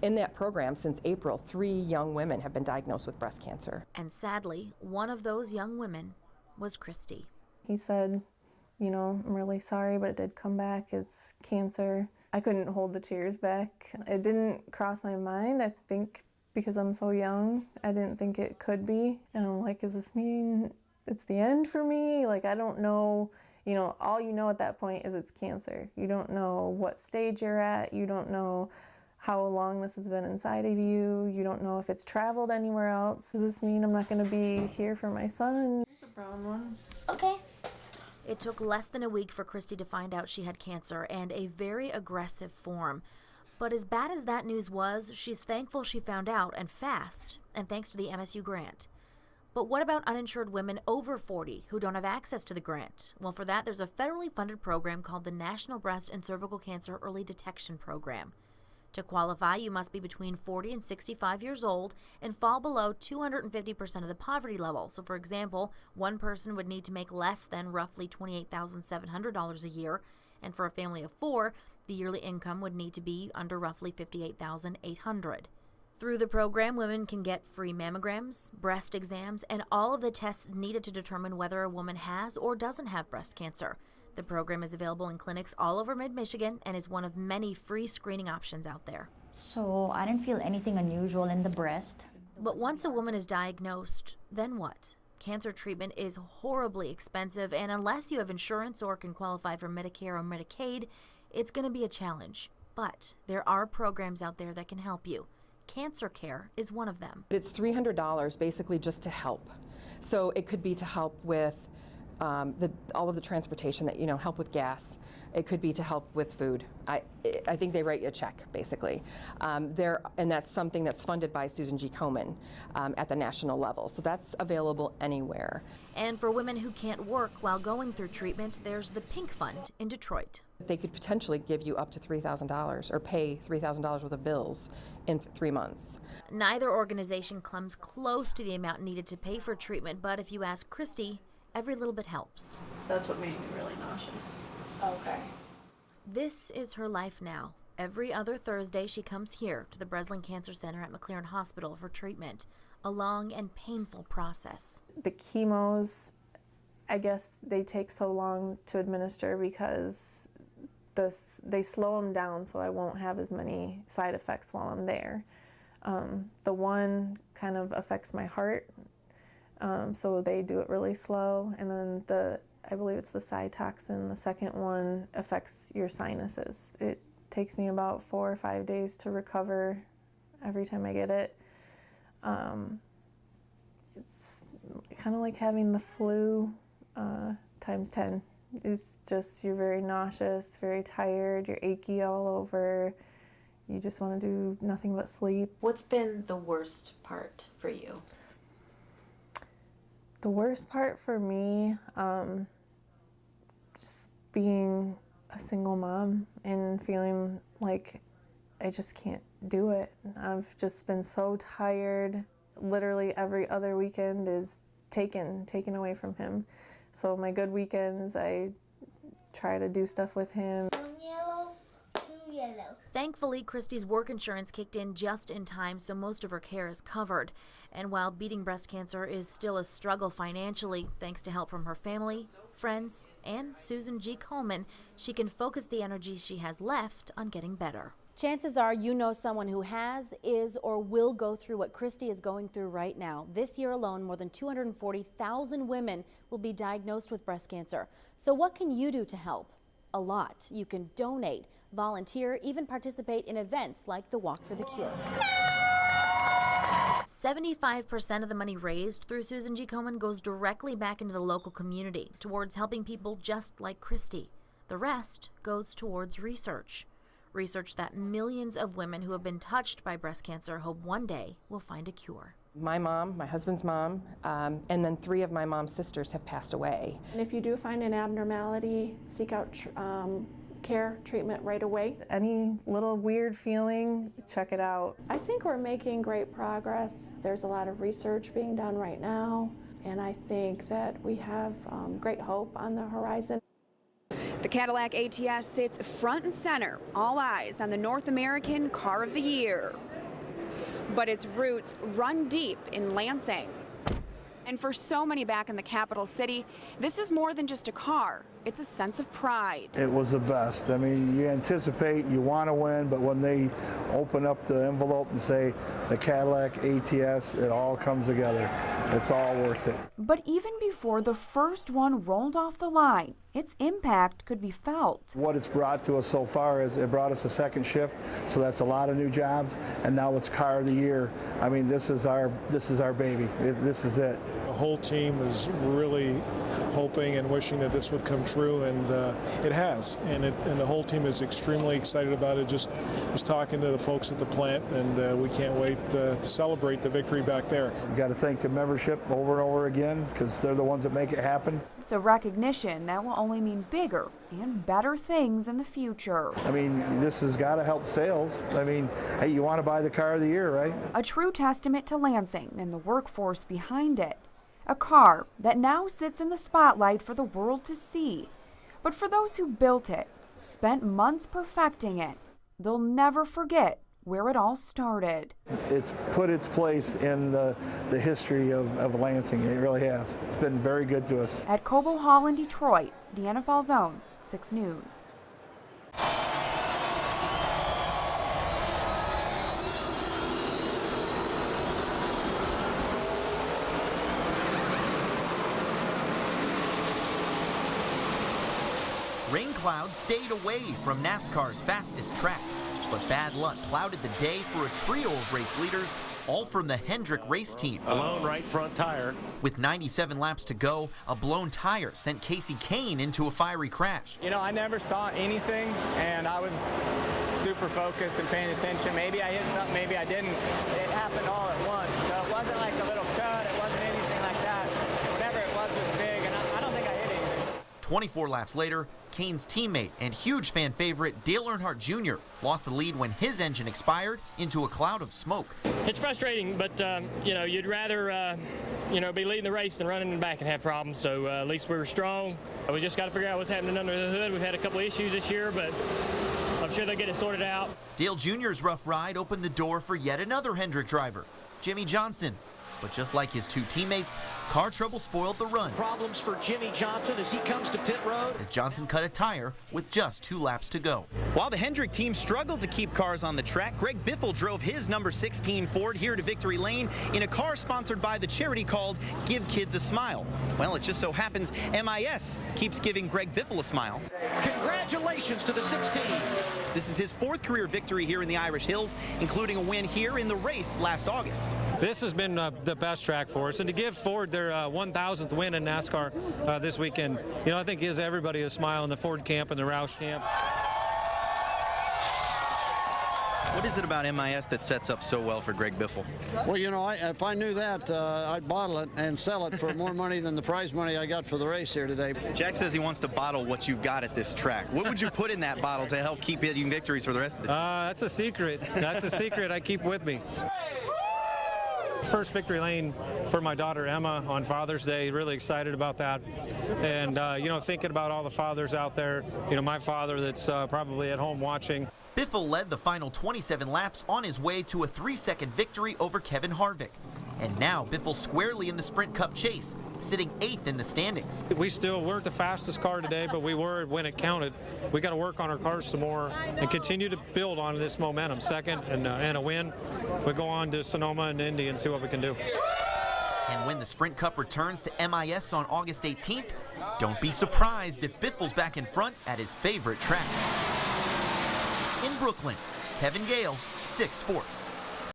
In that program, since April, 3 young women have been diagnosed with breast cancer. And sadly, one of those young women was Christy. He said, you know, I'm really sorry, but it did come back. It's cancer. I couldn't hold the tears back. It didn't cross my mind, I think, because I'm so young. I didn't think it could be. And I'm like, does this mean it's the end for me? Like, I don't know. You know, all you know at that point is it's cancer. You don't know what stage you're at. You don't know how long this has been inside of you. You don't know if it's traveled anywhere else. Does this mean I'm not going to be here for my son? Here's a brown one. Okay. It took less than a week for Christy to find out she had cancer, and a very aggressive form. But as bad as that news was, she's thankful she found out, and fast, and thanks to the MSU grant. But what about uninsured women over 40 who don't have access to the grant? Well, for that, there's a federally funded program called the National Breast and Cervical Cancer Early Detection Program. To qualify, you must be between 40 and 65 years old and fall below 250% of the poverty level. So, for example, one person would need to make less than roughly $28,700 a year, and for a family of 4, the yearly income would need to be under roughly $58,800. Through the program, women can get free mammograms, breast exams, and all of the tests needed to determine whether a woman has or doesn't have breast cancer. The program is available in clinics all over mid-Michigan and is one of many free screening options out there. So I didn't feel anything unusual in the breast. But once a woman is diagnosed, then what? Cancer treatment is horribly expensive, and unless you have insurance or can qualify for Medicare or Medicaid, it's going to be a challenge. But there are programs out there that can help you. Cancer Care is one of them. It's $300 basically just to help. So it could be to help with all of the transportation, that, you know, help with gas. It could be to help with food. I think they write you a check, basically. And that's something that's funded by Susan G. Komen at the national level. So that's available anywhere. And for women who can't work while going through treatment, there's the Pink Fund in Detroit. They could potentially give you up to $3,000 or pay $3,000 worth of bills in 3 months. Neither organization comes close to the amount needed to pay for treatment, but if you ask Christy, every little bit helps. That's what made me really nauseous. Okay. This is her life now. Every other Thursday, she comes here to the Breslin Cancer Center at McLaren Hospital for treatment, a long and painful process. The chemos, I guess they take so long to administer because they slow them down so I won't have as many side effects while I'm there. The one kind of affects my heart, so they do it really slow, and then I believe it's the Cytoxin, the second one affects your sinuses. It takes me about 4 or 5 days to recover every time I get it. It's kind of like having the flu times 10. It's just, you're very nauseous, very tired, you're achy all over. You just want to do nothing but sleep. What's been the worst part for you? The worst part for me, just being a single mom and feeling like I just can't do it. I've just been so tired. Literally every other weekend is taken away from him. So my good weekends, I try to do stuff with him. Yellow, 2 yellow. Thankfully, Christy's work insurance kicked in just in time, so most of her care is covered. And while beating breast cancer is still a struggle financially, thanks to help from her family, friends, and Susan G. Komen, she can focus the energy she has left on getting better. Chances are you know someone who has, is, or will go through what Christy is going through right now. This year alone, more than 240,000 women will be diagnosed with breast cancer. So what can you do to help? A lot. You can donate, volunteer, even participate in events like the Walk for the Cure. 75% of the money raised through Susan G. Komen goes directly back into the local community towards helping people just like Christy. The rest goes towards research. Research that millions of women who have been touched by breast cancer hope one day will find a cure. My mom, my husband's mom, and then 3 of my mom's sisters have passed away. And if you do find an abnormality, seek out care, treatment right away. Any little weird feeling, check it out. I think we're making great progress. There's a lot of research being done right now, and I think that we have great hope on the horizon. The Cadillac ATS sits front and center, all eyes on the North American Car of the Year. But its roots run deep in Lansing. And for so many back in the capital city, this is more than just a car. It's a sense of pride. It was the best. I mean, you anticipate, you want to win, but when they open up the envelope and say the Cadillac ATS, it all comes together. It's all worth it. But even before the first one rolled off the line, its impact could be felt. What it's brought to us so far is it brought us a second shift, so that's a lot of new jobs, and now it's Car of the Year. I mean, this is our baby. This is it. The whole team is really hoping and wishing that this would come true, and it has. And the whole team is extremely excited about it. Just was talking to the folks at the plant, and we can't wait to celebrate the victory back there. You got to thank the membership over and over again, because they're the ones that make it happen. It's a recognition that will only mean bigger and better things in the future. I mean, this has got to help sales. I mean, hey, you want to buy the Car of the Year, right? A true testament to Lansing and the workforce behind it. A car that now sits in the spotlight for the world to see. But for those who built it, spent months perfecting it, they'll never forget where it all started. It's put its place in the history of Lansing. It really has. It's been very good to us. At Cobo Hall in Detroit, Deanna Falzone, 6 News. Rain clouds stayed away from NASCAR's fastest track, but bad luck clouded the day for a trio of race leaders, all from the Hendrick race team. Blown right front tire. With 97 laps to go, a blown tire sent Casey Kane into a fiery crash. You know, I never saw anything, and I was super focused and paying attention. Maybe I hit something, maybe I didn't. It happened all at once, so it wasn't like a little cut, it wasn't anything like that. Whatever it was big, and I don't think I hit anything. 24 laps later, Kane's teammate and huge fan favorite Dale Earnhardt Jr. lost the lead when his engine expired into a cloud of smoke. It's frustrating, but you know, you'd rather be leading the race than running in the back and have problems. So at least we were strong. We just got to figure out what's happening under the hood. We've had a couple issues this year, but I'm sure they'll get it sorted out. Dale Jr.'s rough ride opened the door for yet another Hendrick driver, Jimmy Johnson. But just like his two teammates, car trouble spoiled the run. Problems for Jimmy Johnson as he comes to pit road. As Johnson cut a tire with just 2 laps to go. While the Hendrick team struggled to keep cars on the track, Greg Biffle drove his number 16 Ford here to Victory Lane in a car sponsored by the charity called Give Kids a Smile. Well, it just so happens MIS keeps giving Greg Biffle a smile. Congratulations to the 16. This is his 4th career victory here in the Irish Hills, including a win here in the race last August. This has been the best track for us, and to give Ford their 1,000th win in NASCAR this weekend, you know, I think gives everybody a smile in the Ford camp and the Roush camp. What is it about MIS that sets up so well for Greg Biffle? Well, you know, if I knew that, I'd bottle it and sell it for more money than the prize money I got for the race here today. Jack says he wants to bottle what you've got at this track. What would you put in that bottle to help keep hitting victories for the rest of the time? That's a secret. That's a secret I keep with me. First Victory Lane for my daughter Emma on Father's Day. Really excited about that. And, you know, thinking about all the fathers out there, you know, my father that's probably at home watching. Biffle led the final 27 laps on his way to a 3-second victory over Kevin Harvick. And now Biffle squarely in the Sprint Cup chase, sitting 8th in the standings. We still weren't the fastest car today, but we were when it counted. We got to work on our cars some more and continue to build on this momentum. Second and a win. We go on to Sonoma and Indy and see what we can do. And when the Sprint Cup returns to MIS on August 18th, don't be surprised if Biffle's back in front at his favorite track. In Brooklyn, Kevin Gale, 6 Sports.